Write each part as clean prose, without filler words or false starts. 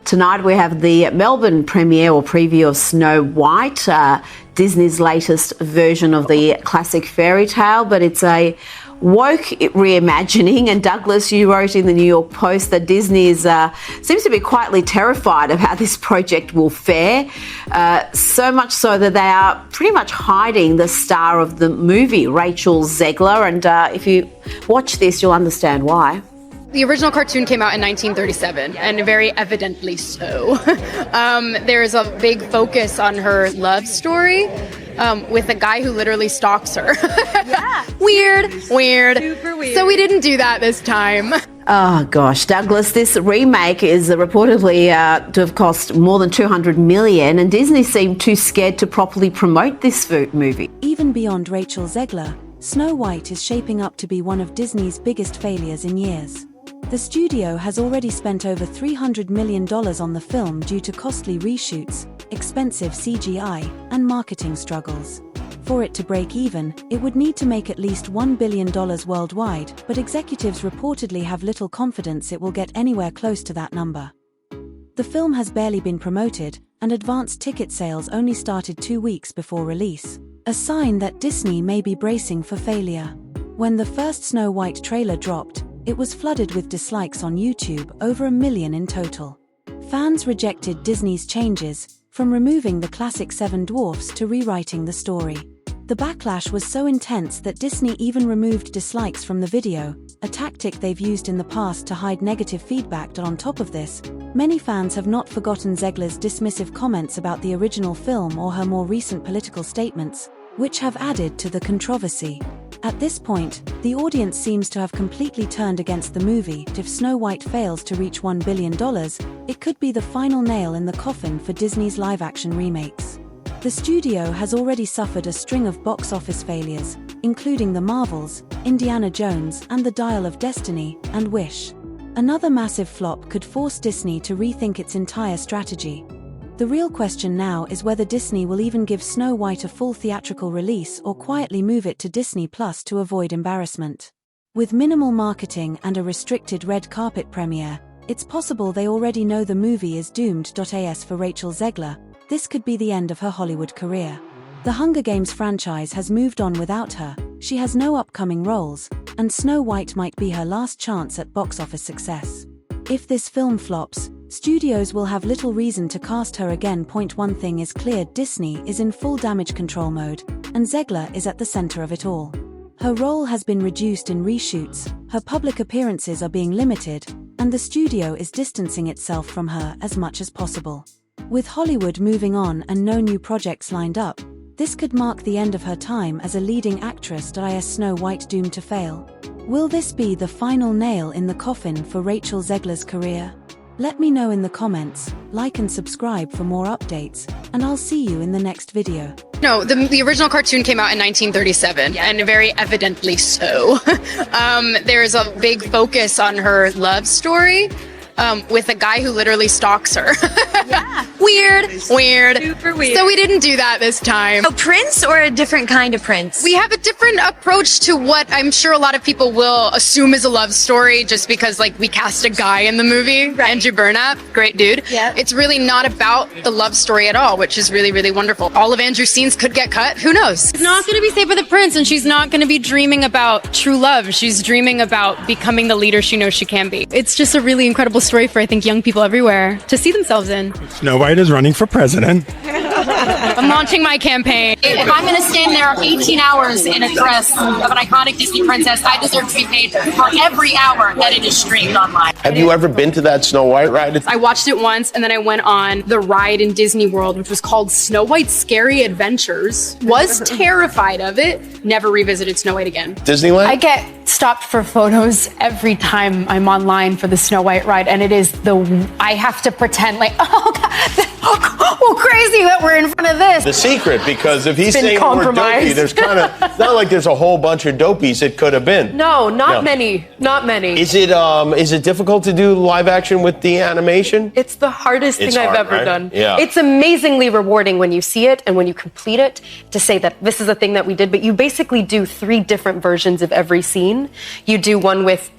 Tonight we have the Melbourne premiere or preview of Snow White, Disney's latest version of the classic fairy tale, but it's a woke reimagining. And Douglas, you wrote in the New York Post that Disney seems to be quietly terrified of how this project will fare, so much so that they are pretty much hiding the star of the movie, Rachel Zegler, and if you watch this you'll understand why. The original cartoon came out in 1937, and very evidently so. There's a big focus on her love story with a guy who literally stalks her. Yeah. Weird. Super weird. So we didn't do that this time. Oh gosh, Douglas, this remake is reportedly to have cost more than $200 million, and Disney seemed too scared to properly promote this movie. Even beyond Rachel Zegler, Snow White is shaping up to be one of Disney's biggest failures in years. The studio has already spent over $300 million on the film due to costly reshoots, expensive CGI, and marketing struggles. For it to break even, it would need to make at least $1 billion worldwide, but executives reportedly have little confidence it will get anywhere close to that number. The film has barely been promoted, and advanced ticket sales only started 2 weeks before release, a sign that Disney may be bracing for failure. When the first Snow White trailer dropped, it was flooded with dislikes on YouTube, over 1 million in total. Fans rejected Disney's changes, from removing the classic 7 dwarfs to rewriting the story. The backlash was so intense that Disney even removed dislikes from the video, a tactic they've used in the past to hide negative feedback. On top of this, many fans have not forgotten Zegler's dismissive comments about the original film or her more recent political statements, which have added to the controversy. At this point, the audience seems to have completely turned against the movie. If Snow White fails to reach $1 billion, it could be the final nail in the coffin for Disney's live-action remakes. The studio has already suffered a string of box office failures, including The Marvels, Indiana Jones and the Dial of Destiny, and Wish. Another massive flop could force Disney to rethink its entire strategy. The real question now is whether Disney will even give Snow White a full theatrical release or quietly move it to Disney Plus to avoid embarrassment. With minimal marketing and a restricted red carpet premiere, it's possible they already know the movie is doomed. As for Rachel Zegler, this could be the end of her Hollywood career. The Hunger Games franchise has moved on without her, she has no upcoming roles, and Snow White might be her last chance at box office success. If this film flops, studios will have little reason to cast her again. One thing is clear: Disney is in full damage control mode, and Zegler is at the center of it all. Her role has been reduced in reshoots, her public appearances are being limited, and the studio is distancing itself from her as much as possible. With Hollywood moving on and no new projects lined up, this could mark the end of her time as a leading actress. Is Snow White doomed to fail? Will this be the final nail in the coffin for Rachel Zegler's career? Let me know in the comments, like and subscribe for more updates, and I'll see you in the next video. No, the original cartoon came out in 1937, and very evidently so. There's a big focus on her love story with a guy who literally stalks her. Yeah. Weird. Super weird. So we didn't do that this time. A prince or a different kind of prince? We have a different approach to what I'm sure a lot of people will assume is a love story just because, like, we cast a guy in the movie, right. Andrew Burnap, great dude. Yep. It's really not about the love story at all, which is really, really wonderful. All of Andrew's scenes could get cut. Who knows? She's not going to be saved by the prince, and she's not going to be dreaming about true love. She's dreaming about becoming the leader she knows she can be. It's just a really incredible story for, I think, young people everywhere to see themselves in. Snow White is running for president. I'm launching my campaign. If I'm going to stand there 18 hours in a dress of an iconic Disney princess, I deserve to be paid for every hour that it is streamed online. Have you ever been to that Snow White ride? I watched it once, and then I went on the ride in Disney World, which was called Snow White's Scary Adventures. Was terrified of it. Never revisited Snow White again. Disneyland? I get stopped for photos every time I'm online for the Snow White ride, and it is I have to pretend like, oh God, oh crazy that we're in front of this. The secret, because if he's saying we're dopey, there's kind of, it's not like there's a whole bunch of dopies it could have been. No, not many. Is it difficult to do live action with the animation? It's the hardest thing I've ever done. Yeah. It's amazingly rewarding when you see it and when you complete it to say that this is the thing that we did, but you basically do 3 different versions of every scene. You do one with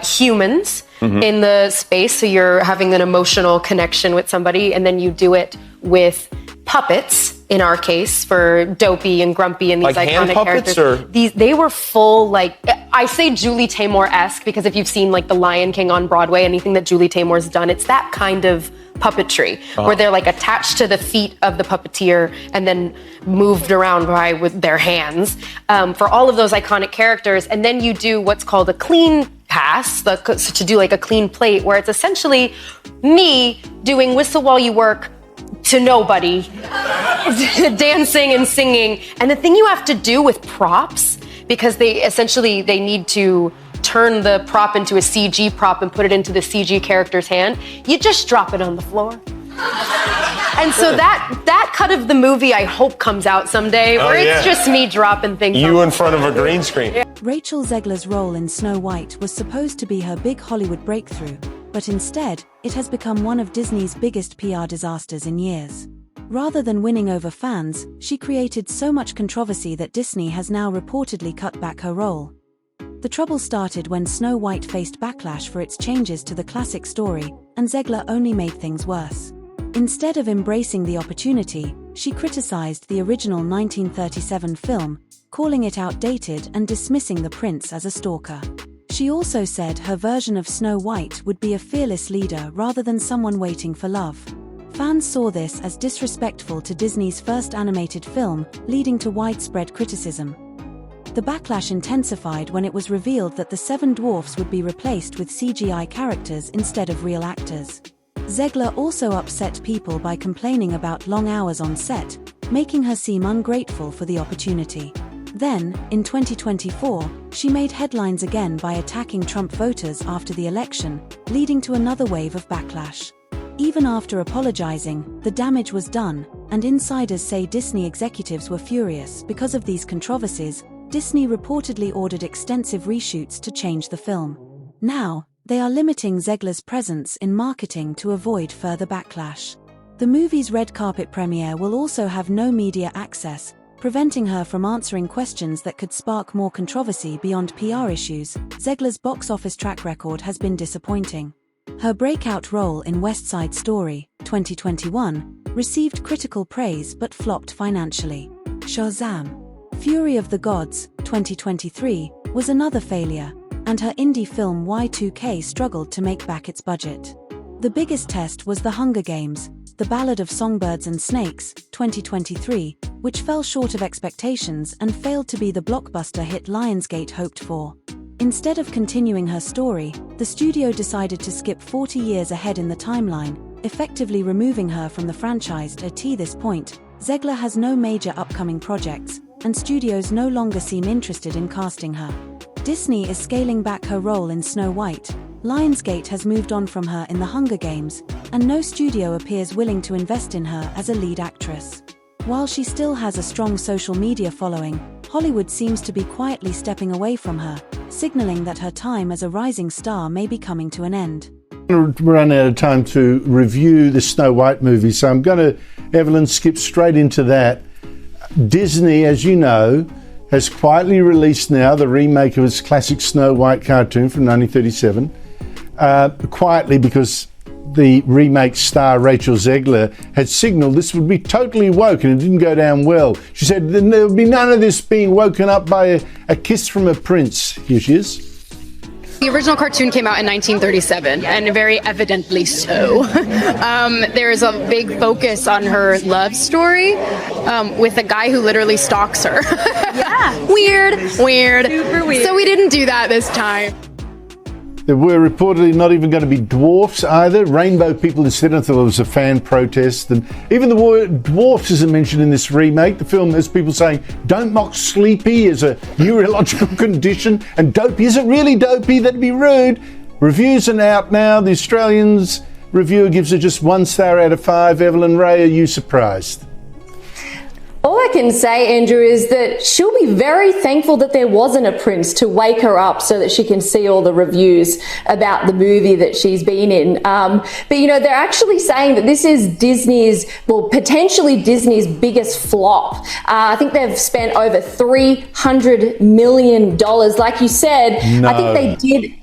humans in the space, so you're having an emotional connection with somebody, and then you do it with puppets, in our case, for Dopey and Grumpy and these like iconic hand puppets, characters. They were full, like, I say Julie Taymor-esque because if you've seen like The Lion King on Broadway, anything that Julie Taymor's done, it's that kind of puppetry where they're like attached to the feet of the puppeteer and then moved around with their hands for all of those iconic characters. And then you do what's called a clean pass, to do like a clean plate, where it's essentially me doing Whistle While You Work to nobody, dancing and singing. And the thing you have to do with props, because they need to turn the prop into a CG prop and put it into the CG character's hand, you just drop it on the floor. And so that cut of the movie, I hope, comes out someday, where it's just me dropping things. You in front of a green screen. Yeah. Rachel Zegler's role in Snow White was supposed to be her big Hollywood breakthrough, but instead, it has become one of Disney's biggest PR disasters in years. Rather than winning over fans, she created so much controversy that Disney has now reportedly cut back her role. The trouble started when Snow White faced backlash for its changes to the classic story, and Zegler only made things worse. Instead of embracing the opportunity, she criticized the original 1937 film, calling it outdated and dismissing the prince as a stalker. She also said her version of Snow White would be a fearless leader rather than someone waiting for love. Fans saw this as disrespectful to Disney's first animated film, leading to widespread criticism. The backlash intensified when it was revealed that the 7 dwarfs would be replaced with CGI characters instead of real actors. Zegler also upset people by complaining about long hours on set, making her seem ungrateful for the opportunity. Then, in 2024, she made headlines again by attacking Trump voters after the election, leading to another wave of backlash. Even after apologizing, the damage was done, and insiders say Disney executives were furious. Because of these controversies, Disney reportedly ordered extensive reshoots to change the film. Now, they are limiting Zegler's presence in marketing to avoid further backlash. The movie's red carpet premiere will also have no media access, preventing her from answering questions that could spark more controversy beyond PR issues. Zegler's box office track record has been disappointing. Her breakout role in West Side Story, 2021, received critical praise but flopped financially. Shazam! Fury of the Gods, 2023, was another failure, and her indie film Y2K struggled to make back its budget. The biggest test was The Hunger Games, The Ballad of Songbirds and Snakes, 2023, which fell short of expectations and failed to be the blockbuster hit Lionsgate hoped for. Instead of continuing her story, the studio decided to skip 40 years ahead in the timeline, effectively removing her from the franchise. At this point, Zegler has no major upcoming projects, and studios no longer seem interested in casting her. Disney is scaling back her role in Snow White, Lionsgate has moved on from her in The Hunger Games, and no studio appears willing to invest in her as a lead actress. While she still has a strong social media following, Hollywood seems to be quietly stepping away from her, signaling that her time as a rising star may be coming to an end. We're running out of time to review the Snow White movie, so I'm going to, Evelyn, skip straight into that. Disney, as you know, has quietly released now the remake of its classic Snow White cartoon from 1937. Quietly, because the remake star Rachel Zegler had signalled this would be totally woke, and it didn't go down well. She said there would be none of this being woken up by a kiss from a prince. Here she is. The original cartoon came out in 1937, and very evidently so. There's a big focus on her love story with a guy who literally stalks her. Yeah. Weird. Super weird. So we didn't do that this time. There were reportedly not even going to be dwarfs either. Rainbow people instead. I thought it was a fan protest. And even the word dwarfs isn't mentioned in this remake. The film has people saying, don't mock Sleepy as a neurological condition. And Dopey, is it really Dopey? That'd be rude. Reviews are out now. The Australians reviewer gives it just 1 star out of 5. Evelyn Ray, are you surprised? All I can say, Andrew, is that she'll be very thankful that there wasn't a prince to wake her up so that she can see all the reviews about the movie that she's been in. But, you know, they're actually saying that this is potentially Disney's biggest flop. I think they've spent over $300 million. Like you said, No. I think they did.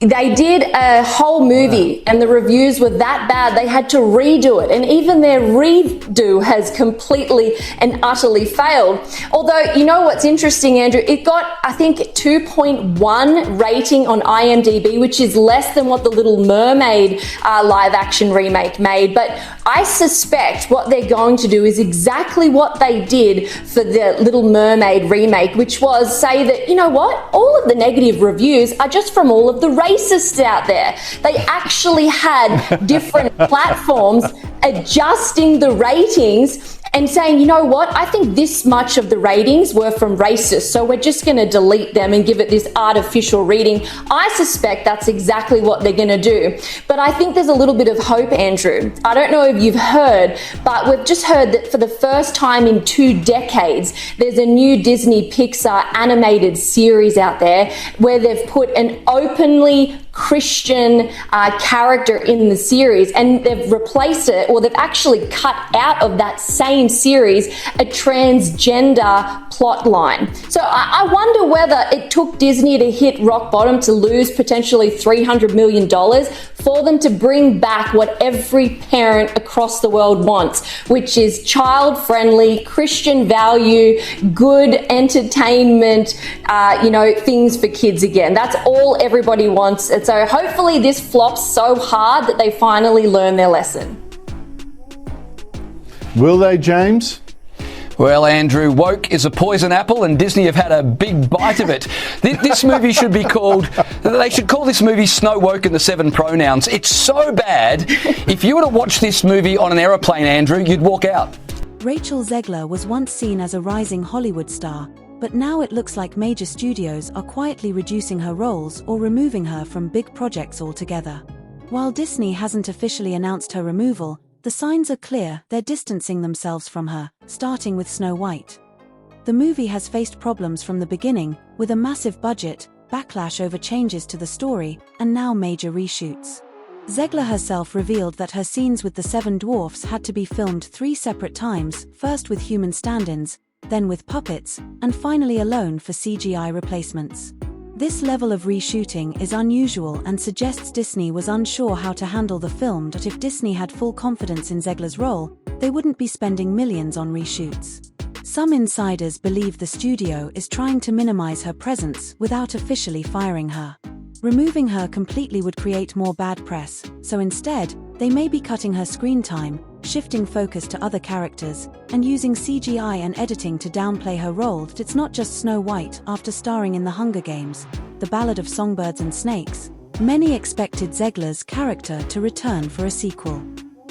They did a whole movie and the reviews were that bad they had to redo it, and even their redo has completely and utterly failed. Although, you know what's interesting, Andrew, it got, I think, 2.1 rating on IMDb, which is less than what the Little Mermaid live action remake made. But I suspect what they're going to do is exactly what they did for the Little Mermaid remake, which was say that, you know what, all of the negative reviews are just from all of the racists out there. They actually had different platforms adjusting the ratings and saying, you know what, I think this much of the ratings were from racists, so we're just going to delete them and give it this artificial reading. I suspect that's exactly what they're going to do. But I think there's a little bit of hope, Andrew. I don't know if you've heard, but we've just heard that for the first time in 2 decades, there's a new Disney Pixar animated series out there where they've put an openly Christian character in the series, and they've replaced it, or they've actually cut out of that same series a transgender plot line. So I wonder whether it took Disney to hit rock bottom to lose potentially $300 million for them to bring back what every parent across the world wants, which is child-friendly, Christian value, good entertainment, things for kids again. That's all everybody wants. And so hopefully this flops so hard that they finally learn their lesson. Will they, James? Well, Andrew, woke is a poison apple and Disney have had a big bite of it. This movie should be called, they should call this movie Snow Woke and the 7 Pronouns. It's so bad. If you were to watch this movie on an aeroplane, Andrew, you'd walk out. Rachel Zegler was once seen as a rising Hollywood star, but now it looks like major studios are quietly reducing her roles or removing her from big projects altogether. While Disney hasn't officially announced her removal, the signs are clear they're distancing themselves from her, starting with Snow White. The movie has faced problems from the beginning, with a massive budget, backlash over changes to the story, and now major reshoots. Zegler herself revealed that her scenes with the 7 dwarfs had to be filmed 3 separate times, first with human stand-ins, then with puppets, and finally alone for CGI replacements. This level of reshooting is unusual and suggests Disney was unsure how to handle the film, but if Disney had full confidence in Zegler's role, they wouldn't be spending millions on reshoots. Some insiders believe the studio is trying to minimize her presence without officially firing her. Removing her completely would create more bad press, so instead, they may be cutting her screen time, shifting focus to other characters, and using CGI and editing to downplay her role. It's not just Snow White. After starring in The Hunger Games, The Ballad of Songbirds and Snakes, many expected Zegler's character to return for a sequel.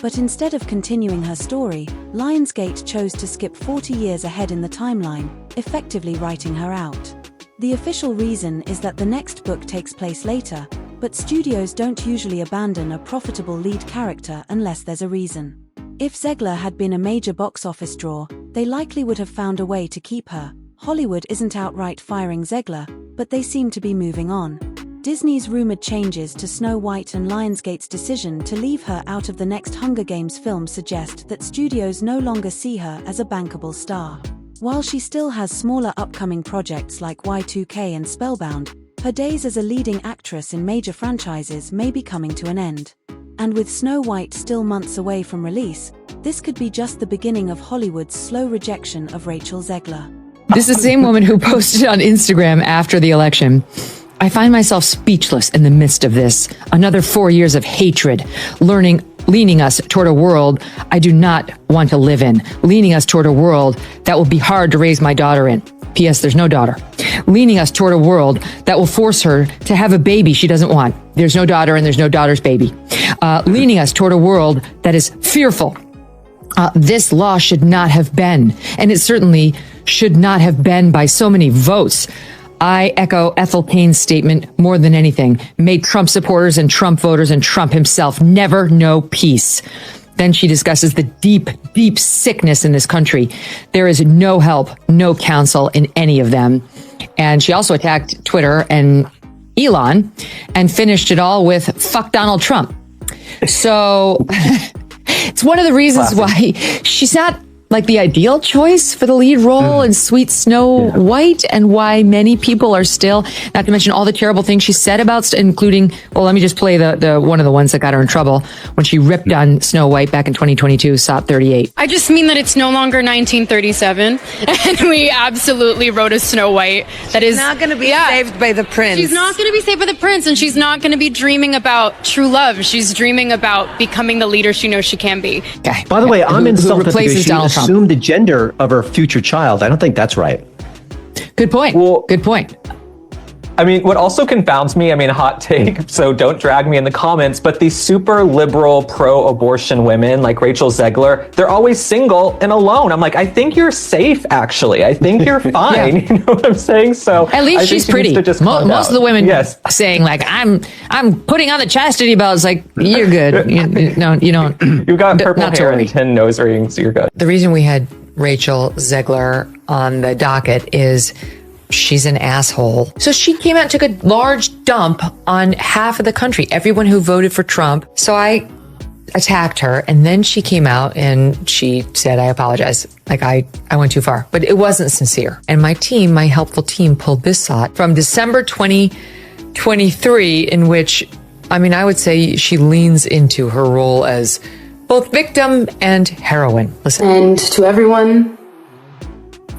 But instead of continuing her story, Lionsgate chose to skip 40 years ahead in the timeline, effectively writing her out. The official reason is that the next book takes place later, but studios don't usually abandon a profitable lead character unless there's a reason. If Zegler had been a major box office draw, they likely would have found a way to keep her. Hollywood isn't outright firing Zegler, but they seem to be moving on. Disney's rumored changes to Snow White and Lionsgate's decision to leave her out of the next Hunger Games film suggest that studios no longer see her as a bankable star. While she still has smaller upcoming projects like Y2K and Spellbound, her days as a leading actress in major franchises may be coming to an end. And with Snow White still months away from release, this could be just the beginning of Hollywood's slow rejection of Rachel Zegler. This is the same woman who posted on Instagram after the election. I find myself speechless in the midst of this. Another 4 years of hatred, leaning us toward a world I do not want to live in, leaning us toward a world that will be hard to raise my daughter in. P.S. There's no daughter. Leaning us toward a world that will force her to have a baby she doesn't want. There's no daughter and there's no daughter's baby. Leaning us toward a world that is fearful. This law should not have been, and it certainly should not have been by so many votes. I echo Ethel Payne's statement more than anything. May Trump supporters and Trump voters and Trump himself never know peace. Then she discusses the deep, deep sickness in this country. There is no help, no counsel in any of them. And she also attacked Twitter and Elon and finished it all with fuck Donald Trump. So it's one of the reasons why she's not like the ideal choice for the lead role in Sweet Snow White, and why many people are still, not to mention all the terrible things she said about, including, well, let me just play the one of the ones that got her in trouble when she ripped on Snow White back in 2022, SOP 38. I just mean that it's no longer 1937, and we absolutely wrote a Snow White that is not going to be saved by the prince. She's not going to be saved by the prince, and she's not going to be dreaming about true love. She's dreaming about becoming the leader she knows she can be. Okay. By the way, I'm insulted because replaces she Donald Trump. assumed the gender of her future child. I don't think that's right. Good point. Well, good point. I mean, what also confounds me, I mean, hot take, so don't drag me in the comments, but these super liberal pro-abortion women like Rachel Zegler, they're always single and alone. I'm like, I think you're safe, actually. I think you're fine. Yeah. You know what I'm saying? So at least she's pretty. Most of the women saying like, I'm putting on the chastity belt. It's like, you're good. You don't. You've got purple hair and 10 nose rings. You're good. The reason we had Rachel Zegler on the docket is she's an asshole. So she came out and took a large dump on half of the country, everyone who voted for Trump. So I attacked her, and then she came out and she said, I apologize. Like I went too far, but it wasn't sincere. And my helpful team pulled this shot from December 2023, in which, I mean, I would say she leans into her role as both victim and heroine. Listen. And to everyone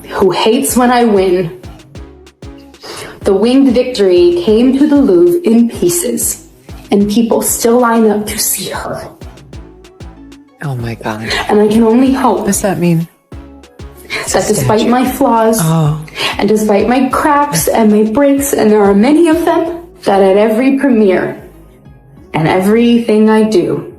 who hates when I win, the winged victory came to the Louvre in pieces, and people still line up to see her. Oh my God. And I can only hope. What does that mean? That despite my flaws, and despite my cracks and my breaks, and there are many of them, that at every premiere and everything I do,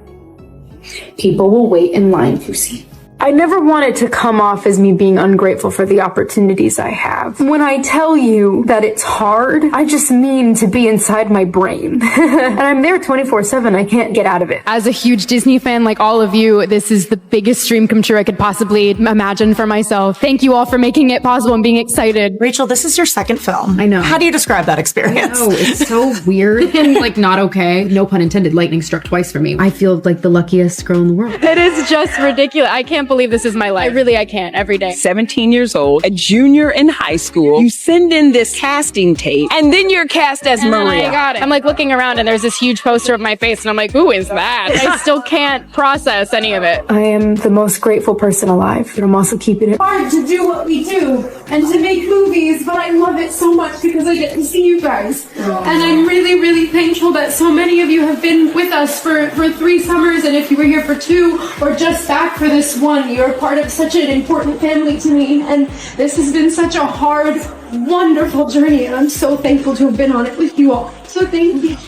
people will wait in line to see. I never want it to come off as me being ungrateful for the opportunities I have. When I tell you that it's hard, I just mean to be inside my brain. And I'm there 24/7. I can't get out of it. As a huge Disney fan like all of you, this is the biggest dream come true I could possibly imagine for myself. Thank you all for making it possible and being excited. Rachel, this is your second film. I know. How do you describe that experience? Oh, it's so weird and like not okay. No pun intended. Lightning struck twice for me. I feel like the luckiest girl in the world. It is just ridiculous. I can't believe this is my life. I can't every day. 17 years old, a junior in high school. You send in this casting tape, and then you're cast as Maria. I got it. I'm like looking around, and there's this huge poster of my face, and I'm like, who is that? I still can't process any of it. I am the most grateful person alive, but I'm also keeping it hard to do what we do and to make movies, but I love it so much because I get to see you guys. And I'm really, really thankful that so many of you have been with us for 3 summers, and if you were here for 2 or just back for this one, you're part of such an important family to me, and this has been such a hard, wonderful journey, and I'm so thankful to have been on it with you all. So thank you.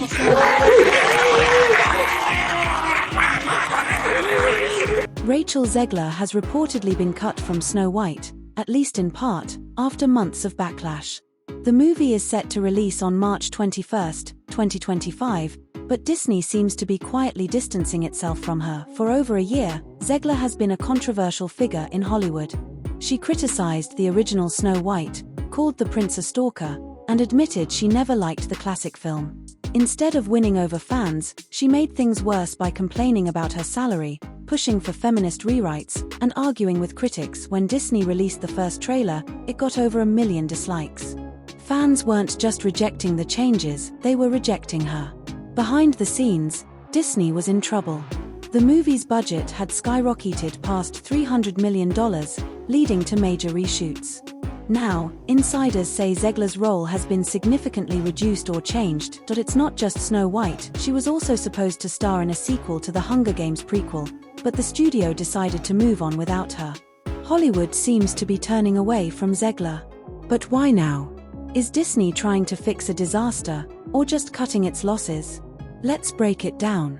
Rachel Zegler has reportedly been cut from Snow White, at least in part, after months of backlash. The movie is set to release on March 21, 2025, but Disney seems to be quietly distancing itself from her. For over a year, Zegler has been a controversial figure in Hollywood. She criticized the original Snow White, called the prince a stalker, and admitted she never liked the classic film. Instead of winning over fans, she made things worse by complaining about her salary, pushing for feminist rewrites, and arguing with critics. When Disney released the first trailer, it got over 1 million dislikes. Fans weren't just rejecting the changes, they were rejecting her. Behind the scenes, Disney was in trouble. The movie's budget had skyrocketed past $300 million, leading to major reshoots. Now, insiders say Zegler's role has been significantly reduced or changed. It's not just Snow White, she was also supposed to star in a sequel to the Hunger Games prequel, but the studio decided to move on without her. Hollywood seems to be turning away from Zegler. But why now? Is Disney trying to fix a disaster, or just cutting its losses? Let's break it down.